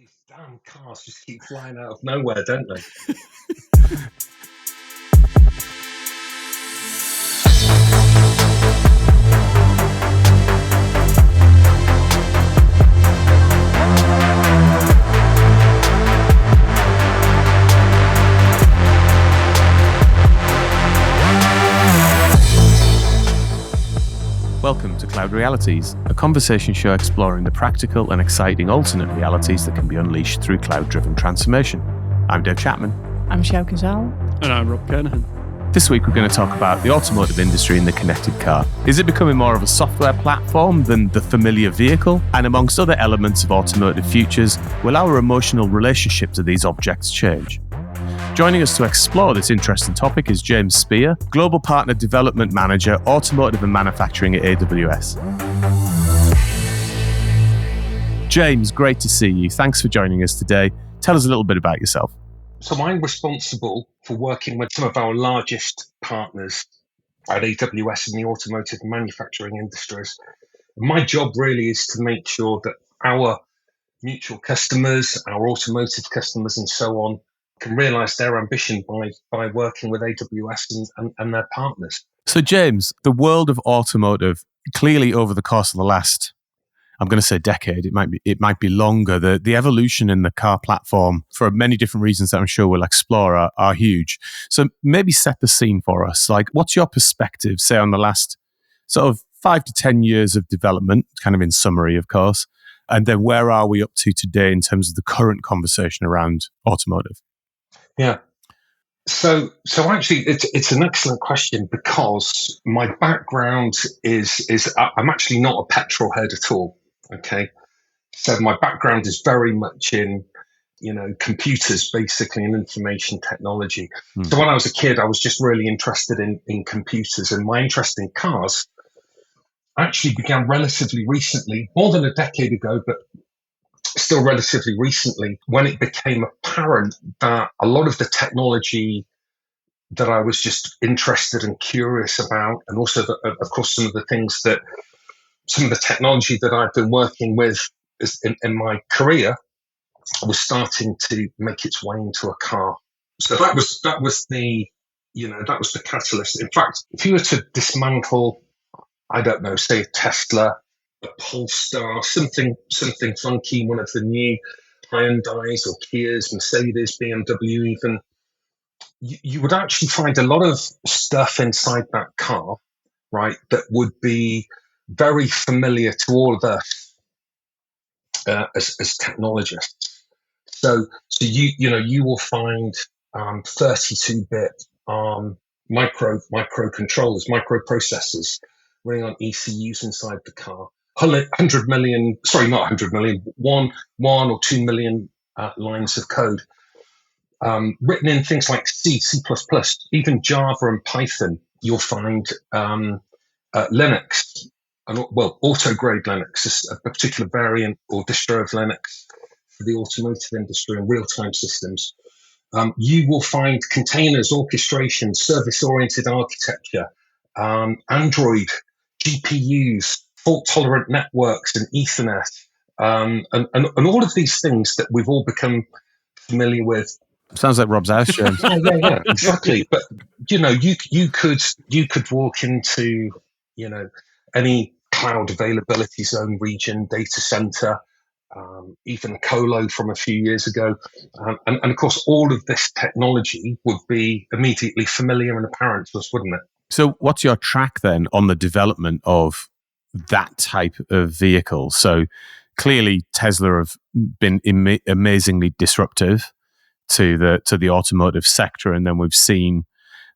These damn cars just keep flying out of nowhere, don't they? Welcome to Cloud Realities, a conversation show exploring the practical and exciting alternate realities that can be unleashed through cloud-driven transformation. I'm Dave Chapman. I'm Sjoukje Rob. And I'm Rob Kernahan. This week we're going to talk about the automotive industry and the connected car. Is it becoming more of a software platform than the familiar vehicle? And amongst other elements of automotive futures, will our emotional relationship to these objects change? Joining us to explore this interesting topic is James Speer, Global Partner Development Manager, Automotive and Manufacturing at AWS. James, great to see you. Thanks for joining us today. Tell us a little bit about yourself. So I'm responsible for working with some of our largest partners at AWS in the automotive and manufacturing industries. My job really is to make sure that our mutual customers, our automotive customers and so on, can realize their ambition by working with AWS and their partners. So James, the world of automotive, clearly over the course of the last, I'm going to say decade, it might be longer, the evolution in the car platform for many different reasons that I'm sure we'll explore are huge. So maybe set the scene for us. Like, what's your perspective, say, on the last sort of 5 to 10 years of development, kind of in summary, of course, and then where are we up to today in terms of the current conversation around automotive? Yeah. So actually, it's an excellent question because my background is I'm actually not a petrol head at all. Okay, so my background is very much in computers, basically, and information technology. So when I was a kid, I was just really interested in computers, and my interest in cars actually began relatively recently, more than a decade ago, but still relatively recently, when it became apparent that a lot of the technology that I was just interested and curious about, and also, of course, some of the technology that I've been working with in my career was starting to make its way into a car. So that was the catalyst. In fact, if you were to dismantle, I don't know, say a Tesla, a Polestar, something funky, one of the new Hyundais or Kias, Mercedes, BMW even, you would actually find a lot of stuff inside that car, right, that would be very familiar to all of us as technologists. So you will find 32-bit microcontrollers, microprocessors running on ECUs inside the car. 100 million, sorry, not 100 million, 1 or 2 million lines of code written in things like C, C++, even Java and Python. You'll find Linux, auto-grade Linux is a particular variant or distro of Linux for the automotive industry and real-time systems. You will find containers, orchestration, service-oriented architecture, Android, GPUs, fault-tolerant networks and Ethernet, and all of these things that we've all become familiar with. Sounds like Rob's house, James. Yeah, exactly. But you could walk into any cloud availability zone region, data center, even colo from a few years ago, and of course all of this technology would be immediately familiar and apparent to us, wouldn't it? So, what's your track then on the development of that type of vehicle? So clearly Tesla have been amazingly disruptive to the automotive sector, and then we've seen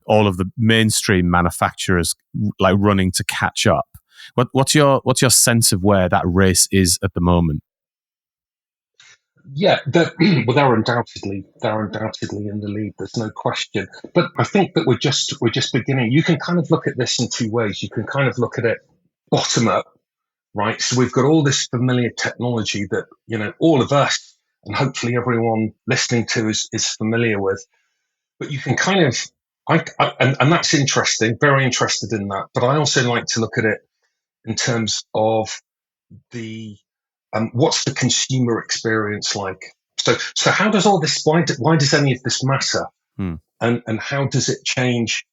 all of the mainstream manufacturers like running to catch up. What's your sense of where that race is at the moment? Yeah, they're undoubtedly in the lead. There's no question. But I think that we're just beginning. You can kind of look at this in two ways. You can kind of look at it bottom up, right? So we've got all this familiar technology that all of us and hopefully everyone listening to is familiar with. But you can kind of, and that's interesting. Very interested in that. But I also like to look at it in terms of the what's the consumer experience like? So how does all this? Why does any of this matter? Hmm. And how does it change?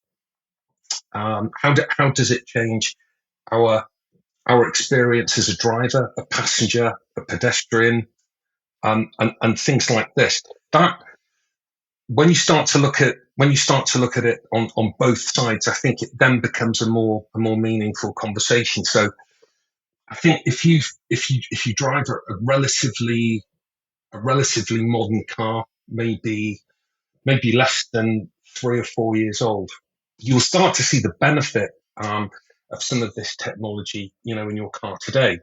How does it change our experience as a driver, a passenger, a pedestrian, and things like this? That when you start to look at it on both sides, I think it then becomes a more meaningful conversation. So I think if you drive a relatively modern car, maybe less than 3 or 4 years old, you'll start to see the benefit of some of this technology, in your car today.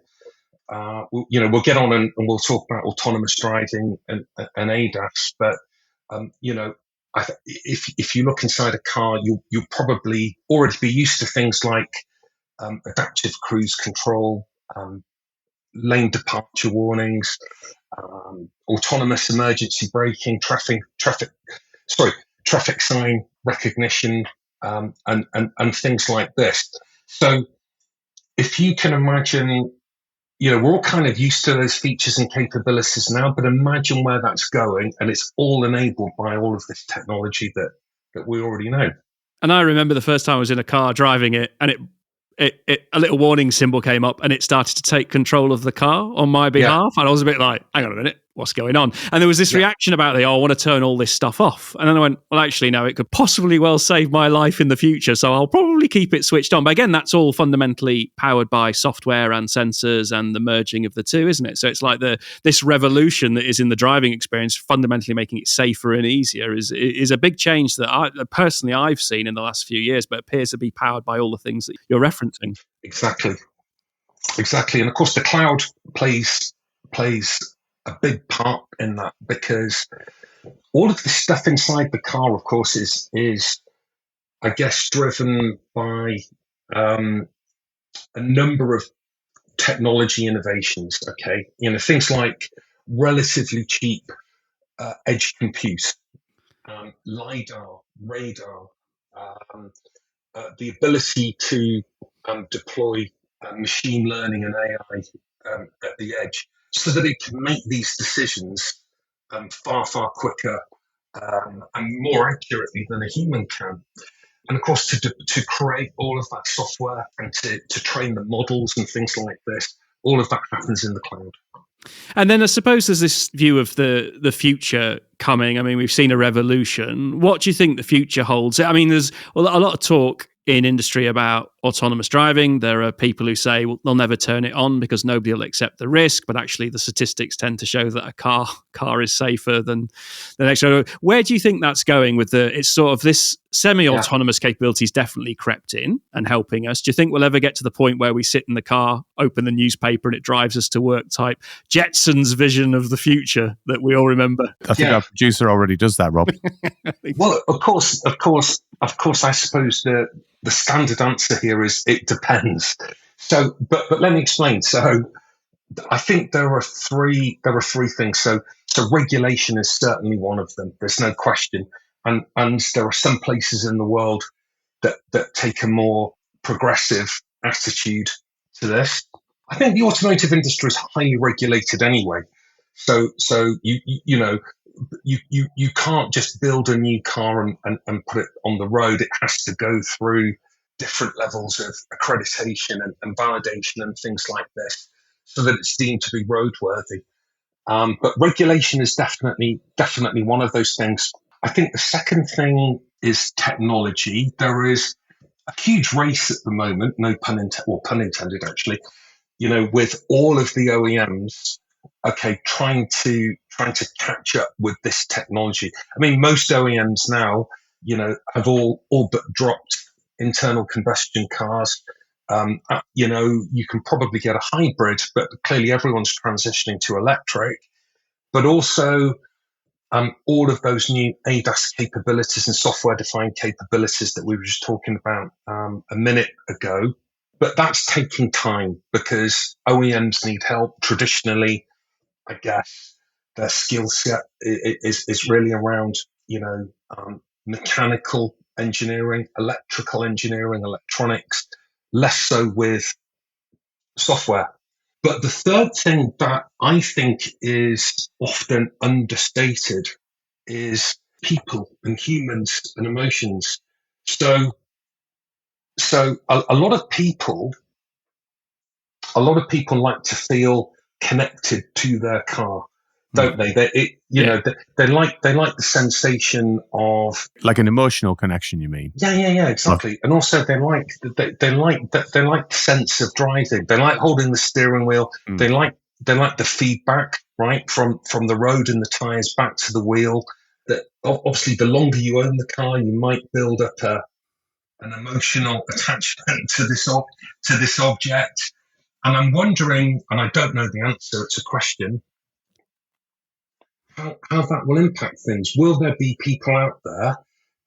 We'll get on and we'll talk about autonomous driving and ADAS, but if you look inside a car, you'll probably already be used to things like adaptive cruise control, lane departure warnings, autonomous emergency braking, traffic sign recognition, and things like this. So if you can imagine, we're all kind of used to those features and capabilities now, but imagine where that's going, and it's all enabled by all of this technology that we already know. And I remember the first time I was in a car driving it, and it a little warning symbol came up, and it started to take control of the car on my behalf. And I was a bit like, hang on a minute, what's going on? And there was this reaction about I want to turn all this stuff off. And then I went, well, actually, no, it could possibly well save my life in the future. So I'll probably keep it switched on. But again, that's all fundamentally powered by software and sensors and the merging of the two, isn't it? So it's like this revolution that is in the driving experience, fundamentally making it safer and easier is a big change that I've seen in the last few years, but appears to be powered by all the things that you're referencing. Exactly. And of course, the cloud plays a big part in that, because all of the stuff inside the car, of course, is I guess driven by a number of technology innovations. Okay, things like relatively cheap edge compute, lidar, radar, the ability to deploy machine learning and AI at the edge, so that it can make these decisions far quicker and more accurately than a human can. And of course, to create all of that software and to train the models and things like this, all of that happens in the cloud. And then I suppose there's this view of the future coming. I mean, we've seen a revolution. What do you think the future holds? I mean, there's a lot of talk in industry about autonomous driving. There are people who say, well, they'll never turn it on because nobody will accept the risk. But actually, the statistics tend to show that a car is safer than the next one. Where do you think that's going with it's sort of this semi-autonomous capabilities definitely crept in and helping us? Do you think we'll ever get to the point where we sit in the car, open the newspaper, and it drives us to work type Jetsons vision of the future that we all remember? I think our producer already does that, Rob. Well, of course, I suppose the standard answer here is it depends. So, but let me explain. So, I think there are three things. So regulation is certainly one of them. There's no question. And there are some places in the world that take a more progressive attitude to this. I think the automotive industry is highly regulated anyway. So you can't just build a new car and put it on the road. It has to go through different levels of accreditation and validation and things like this, so that it's deemed to be roadworthy. But regulation is definitely one of those things. I think the second thing is technology. There is a huge race at the moment, no pun intended, or pun intended actually, with all of the OEMs, trying to catch up with this technology. I mean, most OEMs now, have all but dropped internal combustion cars. You can probably get a hybrid, but clearly everyone's transitioning to electric. But also, all of those new ADAS capabilities and software-defined capabilities that we were just talking about a minute ago. But that's taking time because OEMs need help. Traditionally, I guess their skill set is really around, mechanical engineering, electrical engineering, electronics, less so with software. But the third thing that I think is often understated is people and humans and emotions. So a lot of people like to feel connected to their car, don't they? They like the sensation of, like an emotional connection. You mean? yeah, exactly. And also they like the sense of driving. They like holding the steering wheel. They like the feedback, right, from the road and the tires back to the wheel. That obviously, the longer you own the car, you might build up an emotional attachment to this object. And I'm wondering, and I don't know the answer, it's a question, how that will impact things. Will there be people out there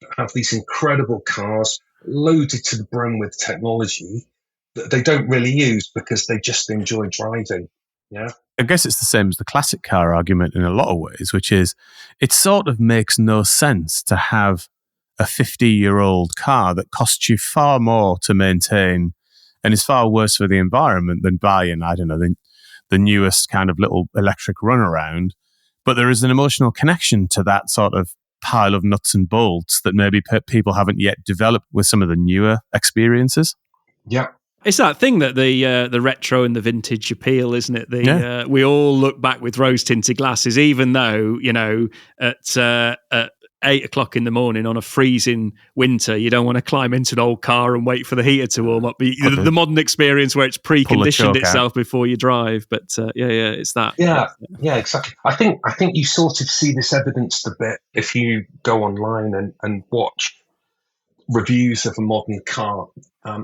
that have these incredible cars loaded to the brim with technology that they don't really use because they just enjoy driving? Yeah. I guess it's the same as the classic car argument in a lot of ways, which is it sort of makes no sense to have a 50-year-old car that costs you far more to maintain and is far worse for the environment than buying, I don't know, the newest kind of little electric runaround. But there is an emotional connection to that sort of pile of nuts and bolts that maybe people haven't yet developed with some of the newer experiences. Yeah. It's that thing that the retro and the vintage appeal, isn't it? We all look back with rose-tinted glasses, even though, at 8 o'clock in the morning on a freezing winter, you don't want to climb into an old car and wait for the heater to warm up. The modern experience where it's preconditioned itself before you drive. But it's that. Yeah, exactly. I think you sort of see this evidenced a bit if you go online and watch reviews of a modern car.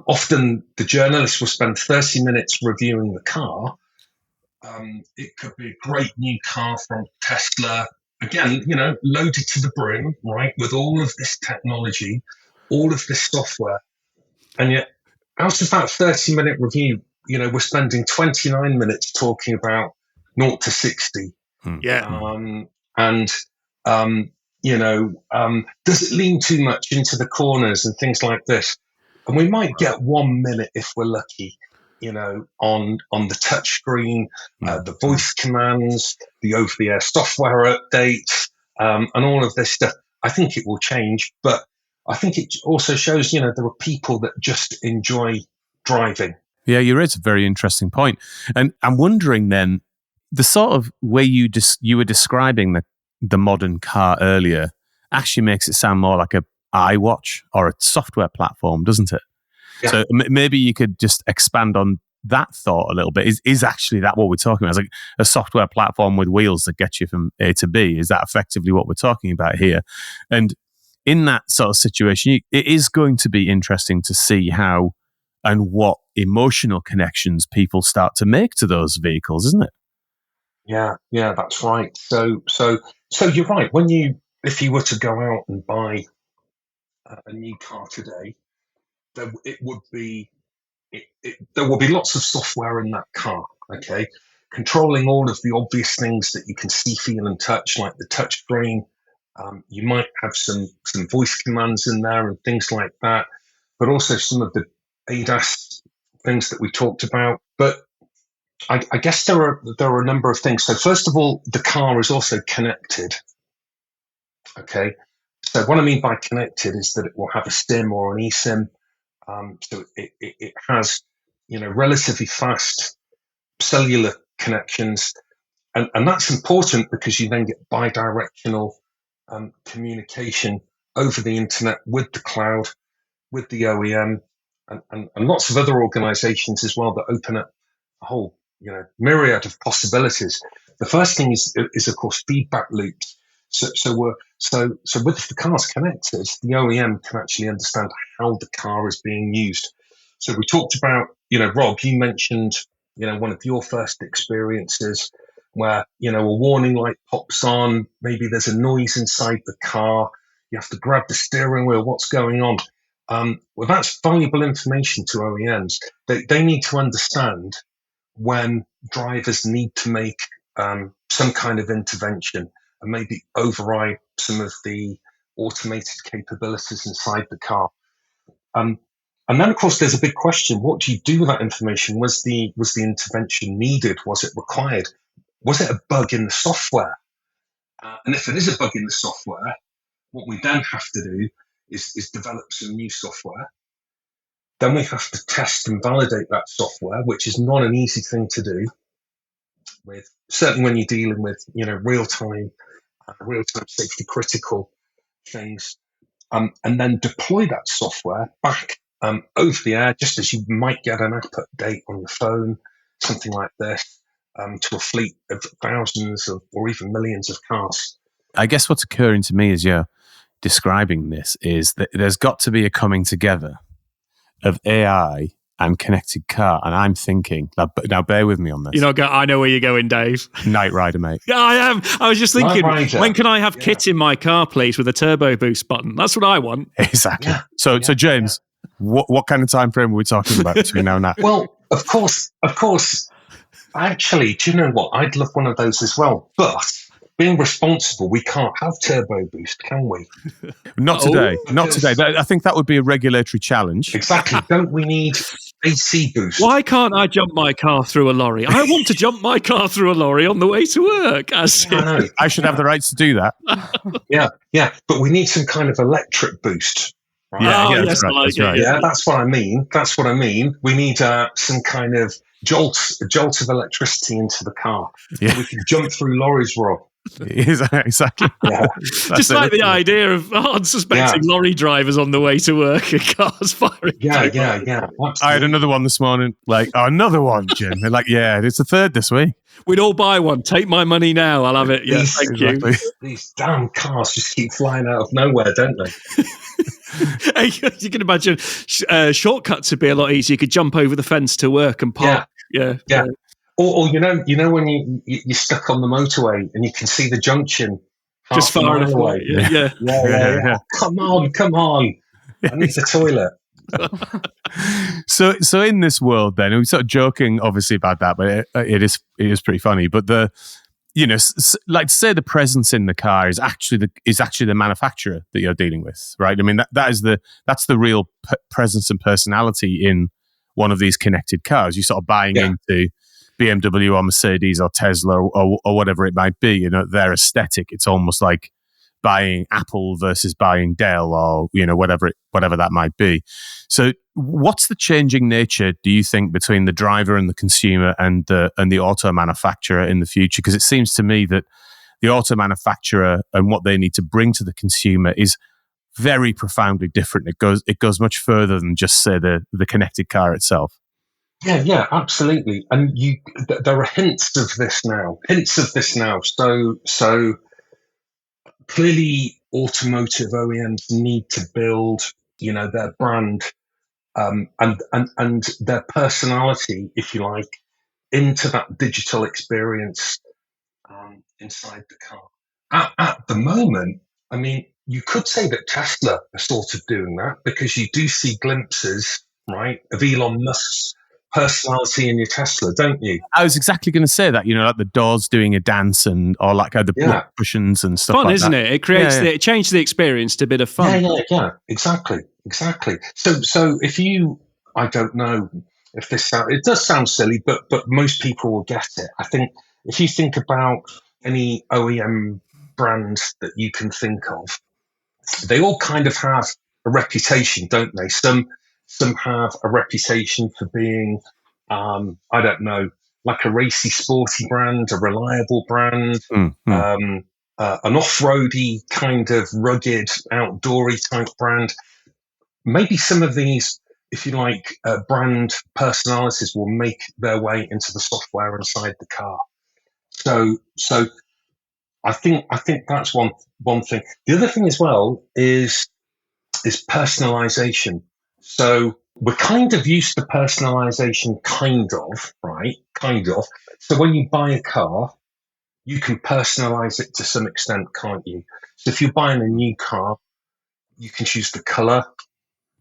Often the journalist will spend 30 minutes reviewing the car. It could be a great new car from Tesla, again, loaded to the brim, right, with all of this technology, all of this software. And yet, out of that 30-minute review, we're spending 29 minutes talking about 0 to 60. Does it lean too much into the corners and things like this? And we might get 1 minute if we're lucky, on the touch screen, the voice commands, the over-the-air software updates, and all of this stuff. I think it will change, but I think it also shows, there are people that just enjoy driving. Yeah, you raise a very interesting point. And I'm wondering then, the sort of way you were describing the modern car earlier actually makes it sound more like a iWatch or a software platform, doesn't it? Yeah. So maybe you could just expand on that thought a little bit. Is actually that what we're talking about? It's like a software platform with wheels that get you from A to B. Is that effectively what we're talking about here? And in that sort of situation, it is going to be interesting to see how and what emotional connections people start to make to those vehicles, isn't it? Yeah, that's right. So you're right. If you were to go out and buy a new car today, there will be lots of software in that car. Okay, controlling all of the obvious things that you can see, feel, and touch, like the touch screen. You might have some voice commands in there and things like that, but also some of the ADAS things that we talked about. But I guess there are a number of things. So first of all, the car is also connected. Okay, so what I mean by connected is that it will have a SIM or an eSIM. So it has, relatively fast cellular connections, and that's important because you then get bidirectional communication over the internet with the cloud, with the OEM, and lots of other organizations as well that open up a whole myriad of possibilities. The first thing is of course feedback loops. So with the cars connected, the OEM can actually understand how the car is being used. So we talked about, Rob, you mentioned, one of your first experiences where, a warning light pops on, maybe there's a noise inside the car, you have to grab the steering wheel, what's going on? Well, that's valuable information to OEMs. They need to understand when drivers need to make some kind of intervention and maybe override some of the automated capabilities inside the car. And then, of course, there's a big question. What do you do with that information? Was the intervention needed? Was it required? Was it a bug in the software? And if it is a bug in the software, what we then have to do is develop some new software. Then we have to test and validate that software, which is not an easy thing to do. Certainly when you're dealing with real-time safety critical things, and then deploy that software back over the air, just as you might get an app update on your phone, something like this, to a fleet of thousands or even millions of cars. I guess what's occurring to me as you're describing this is that there's got to be a coming together of AI and connected car. And I'm thinking, now bear with me on this. I know where you're going, Dave. Knight Rider, mate. Yeah, I am. I was just thinking, when can I have kit in my car, please, with a turbo boost button? That's what I want. Exactly. Yeah. So James, what kind of time frame are we talking about between now and that? Well, of course. Actually, do you know what? I'd love one of those as well. But being responsible, we can't have turbo boost, can we? Not today. Not today. I think that would be a regulatory challenge. Exactly. Don't we need AC boost? Why can't I jump my car through a lorry? I want to jump my car through a lorry on the way to work. I know. I should have the rights to do that. Yeah. But we need some kind of electric boost. Right? That's right. Yeah, that's what I mean. We need some kind of jolt of electricity into the car. So we can jump through lorries, Rob. Exactly. Yeah. Just like the idea of unsuspecting lorry drivers on the way to work and cars firing. Yeah. Absolutely. I had another one this morning. Another one, Jim. They're like, it's the third this week. We'd all buy one. Take my money now. I'll have it. Yeah, thank you. These damn cars just keep flying out of nowhere, don't they? You can imagine shortcuts would be a lot easier. You could jump over the fence to work and park. Yeah. Or when you're stuck on the motorway and you can see the junction just far enough away. Yeah. Come on. I need the toilet. So in this world, then we're sort of joking, obviously, about that, but it is pretty funny. But like say the presence in the car is actually the manufacturer that you're dealing with, right? I mean that's the real presence and personality in one of these connected cars. You're sort of buying into BMW or Mercedes or Tesla or whatever it might be. Their aesthetic. It's almost like buying Apple versus buying Dell or whatever that might be. So what's the changing nature, do you think, between the driver and the consumer and the auto manufacturer in the future? Because it seems to me that the auto manufacturer and what they need to bring to the consumer is very profoundly different. It goes much further than just, say, the connected car itself. Yeah, absolutely. And there are hints of this now. So clearly, automotive OEMs need to build, their brand and their personality, if you like, into that digital experience inside the car. At the moment, I mean, you could say that Tesla are sort of doing that, because you do see glimpses, right, of Elon Musk's personality in your Tesla, don't you? I was exactly going to say that, like the doors doing a dance or like the block cushions and stuff fun, like isn't that. It creates it changes the experience to a bit of fun. Yeah, exactly. So if you, I don't know if it does sound silly, but most people will get it. I think if you think about any OEM brands that you can think of, they all kind of have a reputation, don't they? Some have a reputation for being, I don't know, like a racy, sporty brand, a reliable brand, an off-roady kind of rugged, outdoory type brand. Maybe some of these, if you like, brand personalities will make their way into the software inside the car. So I think that's one thing. The other thing as well is personalization. So we're kind of used to personalization, right? So when you buy a car, you can personalize it to some extent, can't you? So if you're buying a new car, you can choose the color,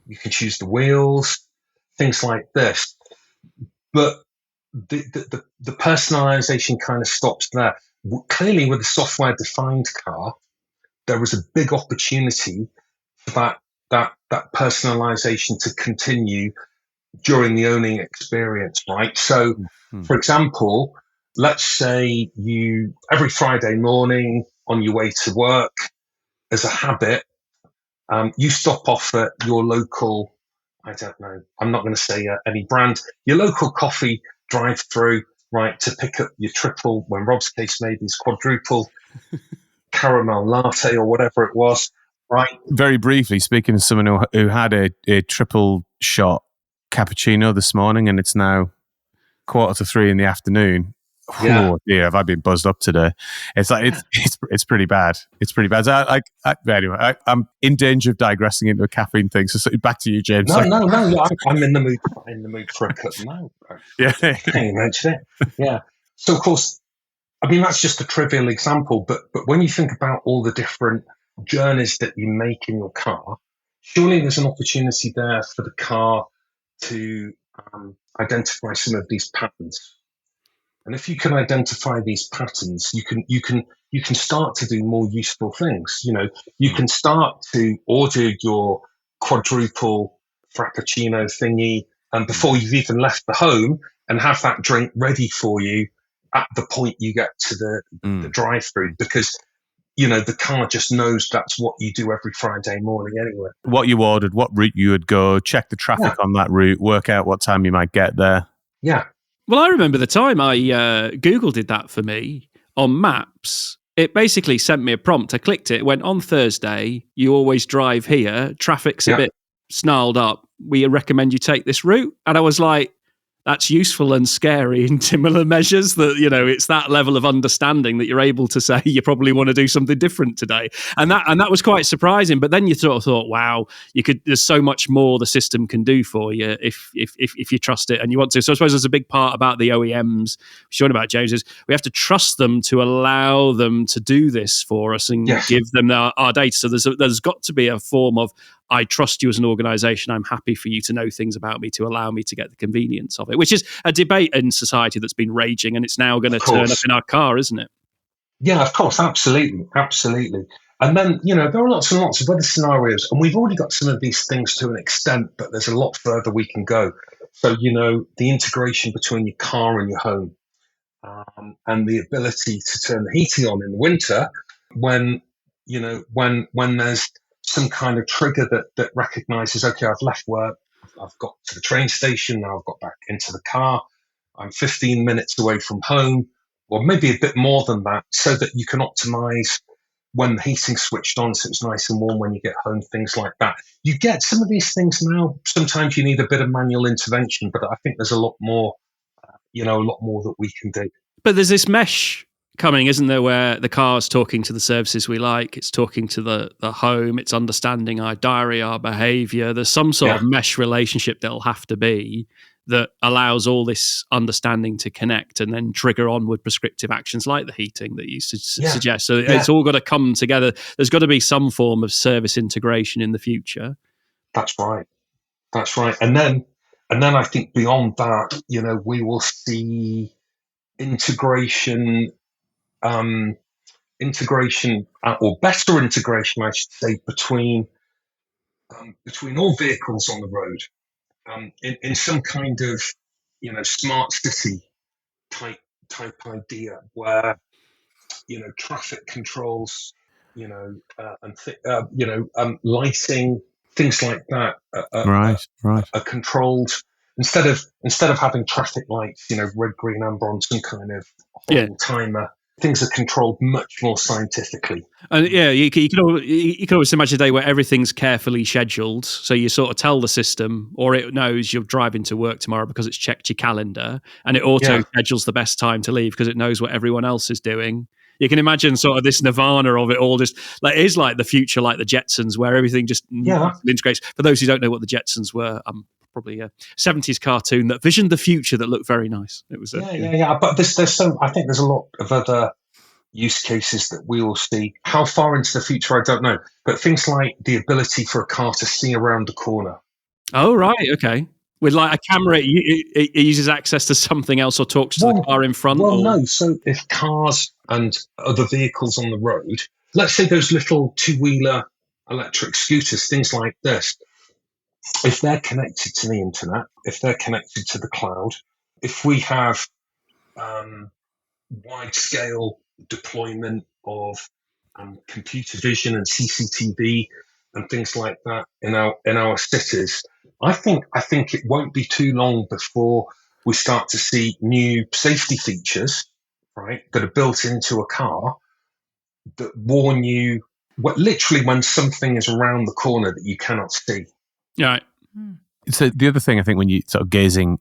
you can choose the wheels, things like this. But the personalization kind of stops there. Clearly, with a software-defined car, there was a big opportunity for that that personalization to continue during the owning experience, right? So, for example, let's say you, every Friday morning on your way to work, as a habit, you stop off at your local, I don't know, I'm not going to say any brand, your local coffee drive-through, right, to pick up your triple, when Rob's case maybe is quadruple, caramel latte or whatever it was, right? Very briefly, speaking to someone who had a triple shot cappuccino this morning, and it's now 2:45 in the afternoon. Yeah. Oh dear, have I been buzzed up today? It's like it's pretty bad. It's pretty bad. Anyway, I'm in danger of digressing into a caffeine thing. So back to you, James. No. I'm in the mood for a cup now. Yeah, Can you imagine it? Yeah. So of course, I mean that's just a trivial example, but when you think about all the different journeys that you make in your car, surely there's an opportunity there for the car to identify some of these patterns. And if you can identify these patterns, you can start to do more useful things. You know, you can start to order your quadruple frappuccino thingy, and before you've even left the home, and have that drink ready for you at the point you get to the drive-through, because you know the car just knows that's what you do every Friday morning anyway. What you ordered, what route you would go, check the traffic on that route, work out what time you might get there. Yeah. Well, I remember the time Google did that for me on Maps. It basically sent me a prompt. I clicked it. It went, on Thursday, you always drive here. Traffic's a bit snarled up. We recommend you take this route. And I was like, that's useful and scary in similar measures, that, you know, it's that level of understanding that you're able to say you probably want to do something different today. And that was quite surprising. But then you sort of thought, wow, there's so much more the system can do for you if you trust it and you want to. So I suppose there's a big part about the OEMs, which you're on about, James, is we have to trust them to allow them to do this for us and give them our data. So there's got to be a form of, I trust you as an organization. I'm happy for you to know things about me to allow me to get the convenience of it, which is a debate in society that's been raging, and it's now going to turn up in our car, isn't it? Yeah, of course. Absolutely. And then, you know, there are lots and lots of other scenarios, and we've already got some of these things to an extent, but there's a lot further we can go. So, you know, the integration between your car and your home, and the ability to turn the heating on in the winter when there's some kind of trigger that recognizes, okay, I've left work, I've got to the train station, now I've got back into the car, I'm 15 minutes away from home, or maybe a bit more than that, so that you can optimize when the heating's switched on so it's nice and warm when you get home, things like that. You get some of these things now. Sometimes you need a bit of manual intervention, but I think there's a lot more that we can do. But there's this mesh coming, isn't there, where the car's talking to the services we like, it's talking to the home, it's understanding our diary, our behavior. There's some sort of mesh relationship that'll have to be that allows all this understanding to connect and then trigger onward prescriptive actions like the heating that you suggest. So it's all got to come together. There's got to be some form of service integration in the future. That's right. And then I think beyond that, you know, we will see integration, or better integration, I should say, between all vehicles on the road, in some kind of, you know, smart city type idea where, you know, traffic controls, you know, lighting, things like that, are controlled. Instead of having traffic lights, you know, red, green, amber on some kind of horrible timer, things are controlled much more scientifically. And you can always imagine a day where everything's carefully scheduled. So you sort of tell the system, or it knows you're driving to work tomorrow because it's checked your calendar, and it auto schedules the best time to leave because it knows what everyone else is doing. You can imagine sort of this nirvana of it all, just like it is like the future, like the Jetsons, where everything just integrates. For those who don't know what the Jetsons were, probably a 70s cartoon that visioned the future that looked very nice. It was but I think there's a lot of other use cases that we will see. How far into the future, I don't know, but things like the ability for a car to see around the corner. Oh, right, okay. With like a camera, it uses access to something else or talks to the car in front? No. So if cars and other vehicles on the road, let's say those little two-wheeler electric scooters, things like this, if they're connected to the internet, if they're connected to the cloud, if we have wide-scale deployment of computer vision and CCTV and things like that in our cities, I think it won't be too long before we start to see new safety features, right, that are built into a car that warn you literally when something is around the corner that you cannot see. Right. So the other thing I think when you sort of gazing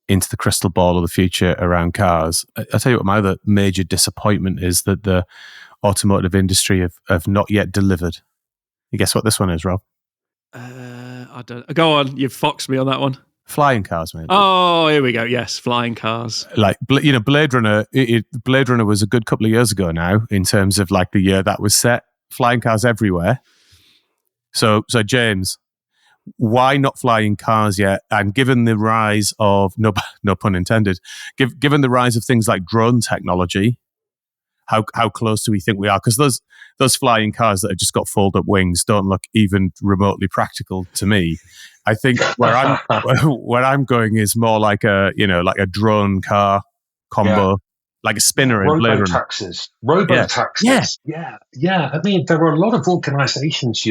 into the crystal ball of the future around cars, I'll tell you what my other major disappointment is, that the automotive industry have not yet delivered. You guess what this one is, Rob? I don't. Go on. You've foxed me on that one. Flying cars, mate. Oh, here we go. Yes, flying cars. Like, you know, Blade Runner. Blade Runner was a good couple of years ago now in terms of like the year that was set. Flying cars everywhere. So James, why not flying cars yet? And given the rise of no pun intended, given the rise of things like drone technology, how close do we think we are? Because those flying cars that have just got fold up wings don't look even remotely practical to me. I think where I'm going is more like a drone car combo, like a spinner in Blade Runner. Robo-taxis. Yeah. I mean, there are a lot of organisations,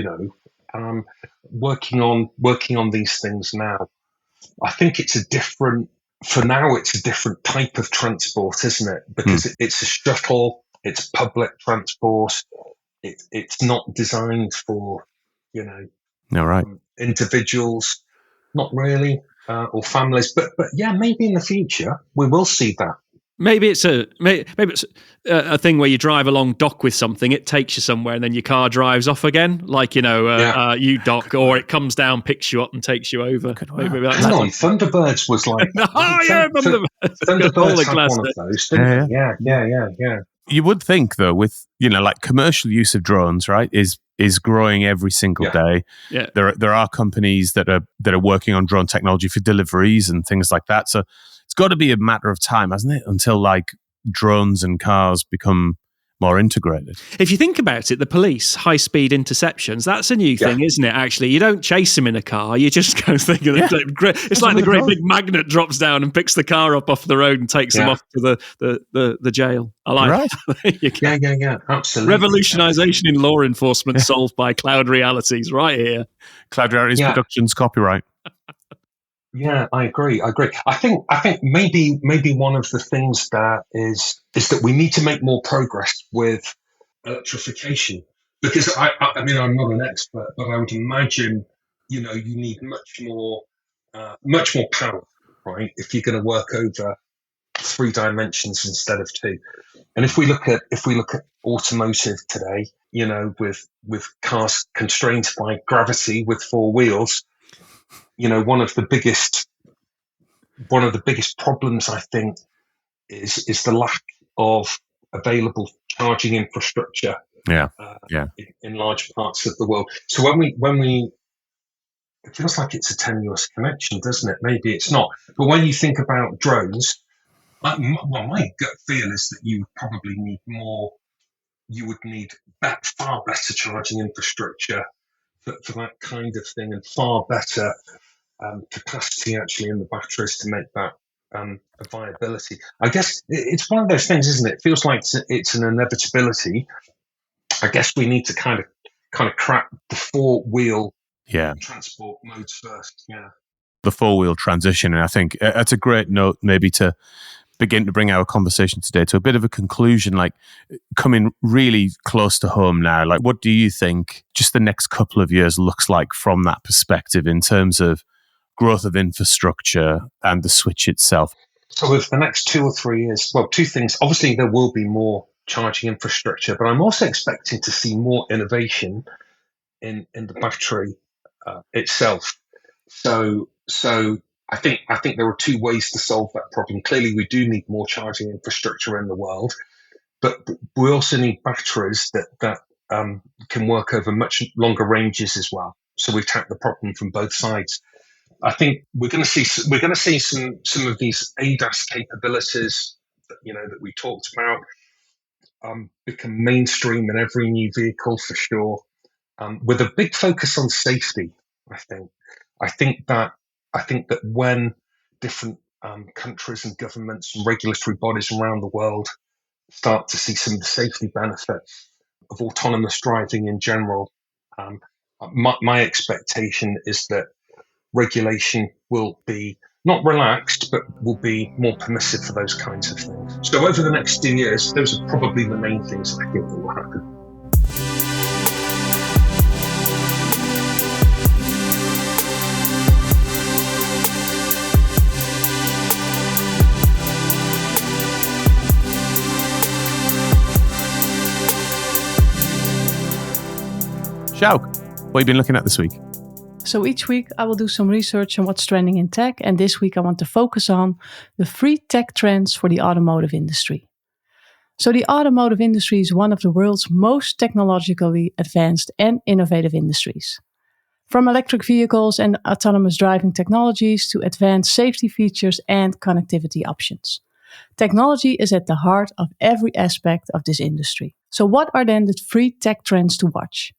working on these things now. I think it's a different type of transport, isn't it? Because it's a shuttle, it's public transport. It's not designed for, individuals, not really, or families. But yeah, maybe in the future we will see that. Maybe it's a thing where you drive along dock with something, it takes you somewhere, and then your car drives off again, like you dock, or it comes down, picks you up, and takes you over. Maybe that's Hang on, Thunderbirds was like Thunderbirds had one of those, didn't they? Yeah. You would think though, with like commercial use of drones, right, is growing every single day. Yeah. There are companies that are working on drone technology for deliveries and things like that. So it's got to be a matter of time, hasn't it, until like drones and cars become more integrated. If you think about it, the police, high-speed interceptions, that's a new thing, isn't it, actually? You don't chase them in a car. You just go thinking, it's like the great big magnet drops down and picks the car up off the road and takes them off to the jail. I like that. Yeah, absolutely. Revolutionization in law enforcement solved by Cloud Realities right here. Cloud Realities Productions copyright. Yeah, I agree. I think maybe one of the things that is that we need to make more progress with electrification, because I mean, I'm not an expert, but I would imagine you need much more power, right? If you're going to work over 3 dimensions instead of 2. And if we look at automotive today, with cars constrained by gravity with 4 wheels. One of the biggest problems, I think, is the lack of available charging infrastructure. In large parts of the world. So when we, it feels like it's a tenuous connection, doesn't it? Maybe it's not. But when you think about drones, my gut feel is that you probably need more. You would need far better charging infrastructure for that kind of thing, and far better capacity actually in the batteries to make that a viability. I guess it's one of those things, isn't it? It feels like it's an inevitability. I guess we need to kind of crack the 4-wheel transport modes first. Yeah, the 4-wheel transition, and I think that's a great note maybe to begin to bring our conversation today to a bit of a conclusion, like coming really close to home now. Like, what do you think just the next couple of years looks like from that perspective in terms of growth of infrastructure and the switch itself? So with the next 2 or 3 years, well, 2 things. Obviously, there will be more charging infrastructure, but I'm also expecting to see more innovation in the battery itself. So I think there are 2 ways to solve that problem. Clearly, we do need more charging infrastructure in the world, but we also need batteries that can work over much longer ranges as well. So we tackle the problem from both sides. I think we're going to see some of these ADAS capabilities that we talked about become mainstream in every new vehicle for sure. with a big focus on safety. I think that when different countries and governments and regulatory bodies around the world start to see some of the safety benefits of autonomous driving in general, my expectation is that regulation will be not relaxed, but will be more permissive for those kinds of things. So over the next 2 years, those are probably the main things I think that will happen. Sjoukje, what have you been looking at this week? So each week I will do some research on what's trending in tech, and this week I want to focus on the 3 tech trends for the automotive industry. So the automotive industry is one of the world's most technologically advanced and innovative industries. From electric vehicles and autonomous driving technologies to advanced safety features and connectivity options. Technology is at the heart of every aspect of this industry. So what are then the 3 tech trends to watch?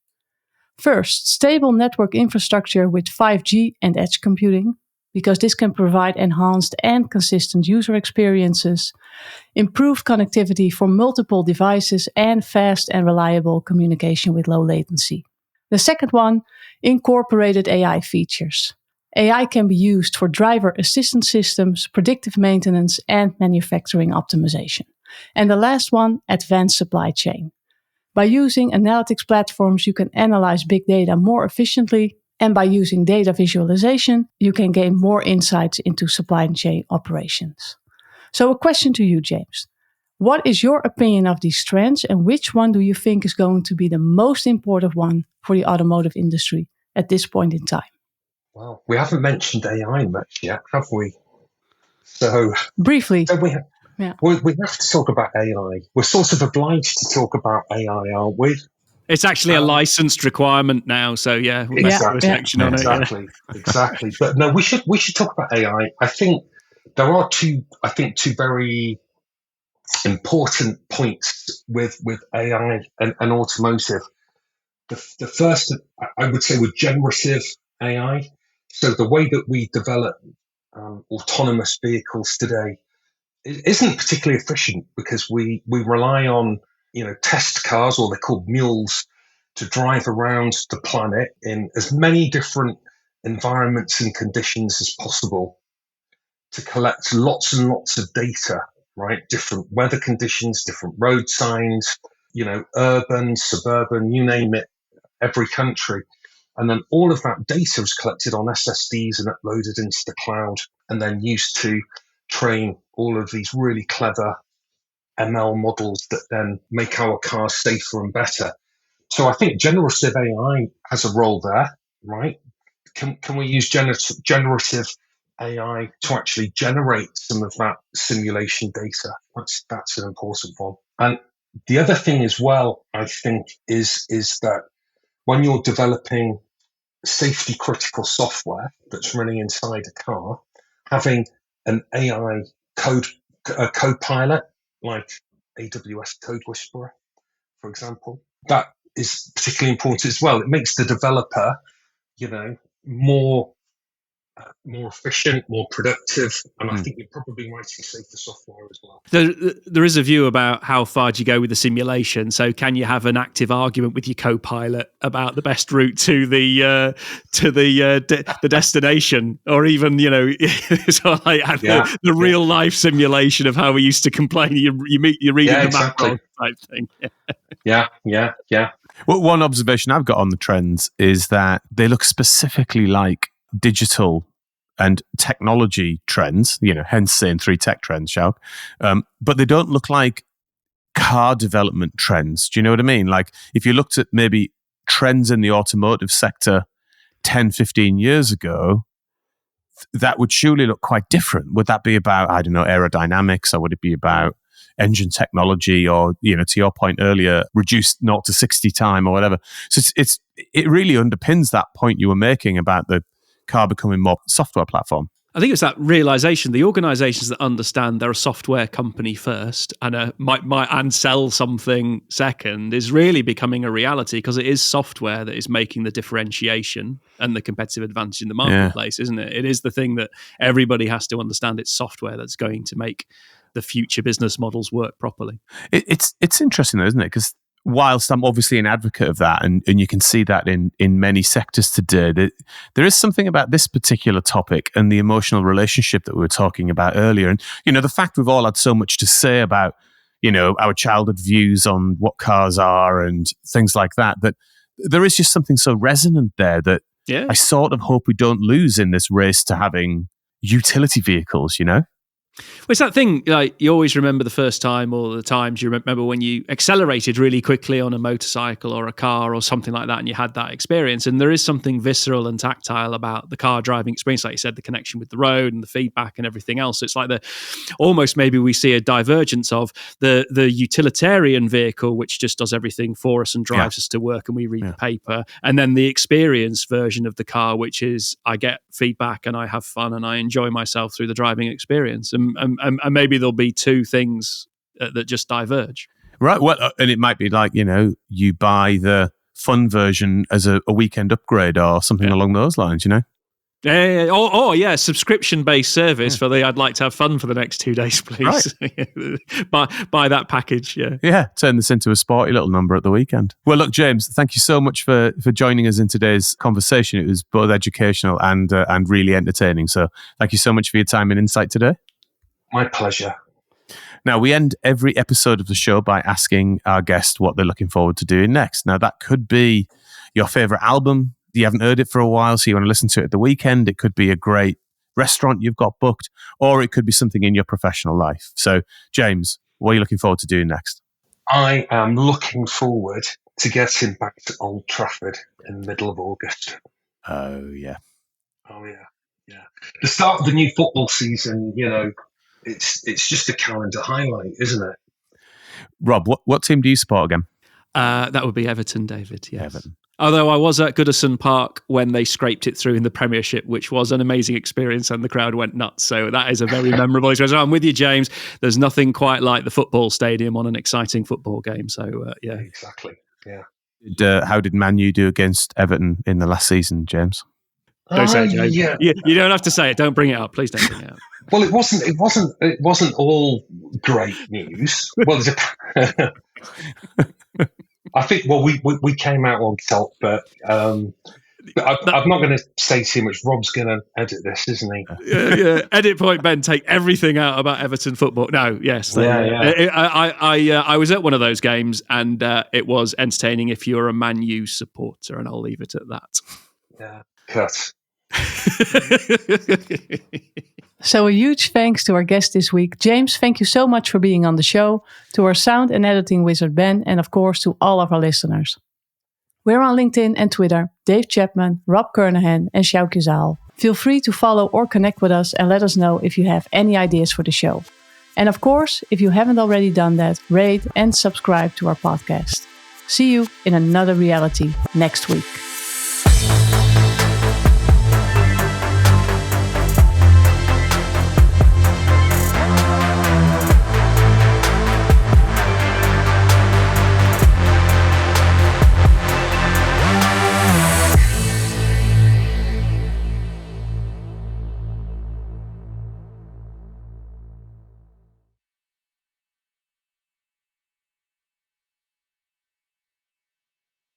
First, stable network infrastructure with 5G and edge computing, because this can provide enhanced and consistent user experiences, improved connectivity for multiple devices, and fast and reliable communication with low latency. The second one, incorporated AI features. AI can be used for driver assistance systems, predictive maintenance, and manufacturing optimization. And the last one, advanced supply chain. By using analytics platforms, you can analyze big data more efficiently, and by using data visualization, you can gain more insights into supply chain operations. So a question to you, James. What is your opinion of these trends, and which one do you think is going to be the most important one for the automotive industry at this point in time? Well, we haven't mentioned AI much yet, have we? So briefly. So we have to talk about AI. We're sort of obliged to talk about AI, aren't we? It's actually a licensed requirement now, so yeah, we'll make a section on it. Exactly. But no, we should talk about AI. I think there are two very important points with AI and automotive. The first, I would say, with generative AI. So the way that we develop autonomous vehicles today, it isn't particularly efficient because we rely on test cars, or they're called mules, to drive around the planet in as many different environments and conditions as possible to collect lots and lots of data, right? Different weather conditions, different road signs, urban, suburban, you name it, every country. And then all of that data is collected on SSDs and uploaded into the cloud, and then used to train all of these really clever ML models that then make our cars safer and better. So I think generative AI has a role there, right? Can we use generative AI to actually generate some of that simulation data? That's an important one. And the other thing as well, I think, is that when you're developing safety critical software that's running inside a car, having an AI co-pilot like AWS Code Whisperer, for example, that is particularly important as well. It makes the developer, more efficient, more productive, and I think you're probably writing safer software as well. There is a view about how far do you go with the simulation. So, can you have an active argument with your co-pilot about the best route to the destination, or even sort of like the real life simulation of how we used to complain? You're reading the map type thing. Yeah. Well, one observation I've got on the trends is that they look specifically like digital and technology trends, hence saying 3 tech trends, Sjoukje. But they don't look like car development trends. Do you know what I mean? Like if you looked at maybe trends in the automotive sector 10, 15 years ago, that would surely look quite different. Would that be about, I don't know, aerodynamics, or would it be about engine technology, or, to your point earlier, reduced 0 to 60 time or whatever? So it really underpins that point you were making about the car becoming more software platform. I think it's that realization, the organizations that understand they're a software company first and might sell something second is really becoming a reality, because it is software that is making the differentiation and the competitive advantage in the marketplace, isn't it? It is the thing that everybody has to understand. It's software that's going to make the future business models work properly. It's interesting though, isn't it? Because whilst I'm obviously an advocate of that, and you can see that in many sectors today, there is something about this particular topic and the emotional relationship that we were talking about earlier. And, the fact we've all had so much to say about, our childhood views on what cars are and things like that there is just something so resonant there that I sort of hope we don't lose in this race to having utility vehicles, Well, it's that thing, like, you always remember the first time, or the times you remember when you accelerated really quickly on a motorcycle or a car or something like that, and you had that experience. And there is something visceral and tactile about the car driving experience, like you said, the connection with the road and the feedback and everything else. It's like almost maybe we see a divergence of the utilitarian vehicle, which just does everything for us and drives us to work and we read the paper, and then the experience version of the car, which is I get feedback and I have fun and I enjoy myself through the driving experience. And maybe there'll be two things that just diverge. Right. Well, and it might be like, you buy the fun version as a weekend upgrade or something along those lines, Yeah. Or subscription-based service for I'd like to have fun for the next 2 days, please. Right. buy that package, Yeah, turn this into a sporty little number at the weekend. Well, look, James, thank you so much for joining us in today's conversation. It was both educational and really entertaining. So thank you so much for your time and insight today. My pleasure. Now, we end every episode of the show by asking our guest what they're looking forward to doing next. Now, that could be your favorite album. You haven't heard it for a while, so you want to listen to it at the weekend. It could be a great restaurant you've got booked, or it could be something in your professional life. So, James, what are you looking forward to doing next? I am looking forward to getting back to Old Trafford in the middle of August. Oh, yeah. The start of the new football season, it's just a calendar highlight, isn't it? Rob, what team do you support again? That would be Everton, David. Yes. Everton. Although I was at Goodison Park when they scraped it through in the Premiership, which was an amazing experience, and the crowd went nuts. So that is a very memorable experience. I'm with you, James. There's nothing quite like the football stadium on an exciting football game. So, yeah. Exactly, yeah. How did Man U do against Everton in the last season, James? Don't say it, James. Yeah. You don't have to say it. Don't bring it up. Please don't bring it up. Well, it wasn't all great news. Well, I think. Well, we came out on top, but I'm not going to say too much. Rob's going to edit this, isn't he? Yeah. Edit point, Ben. Take everything out about Everton football. No, yes. I was at one of those games, and it was entertaining if you're a Man U supporter, and I'll leave it at that. Yeah. Cut. So a huge thanks to our guest this week. James, thank you so much for being on the show, to our sound and editing wizard Ben, and of course to all of our listeners. We're on LinkedIn and Twitter, Dave Chapman, Rob Kernahan and Sjoukje Rob. Feel free to follow or connect with us and let us know if you have any ideas for the show. And of course, if you haven't already done that, rate and subscribe to our podcast. See you in another reality next week.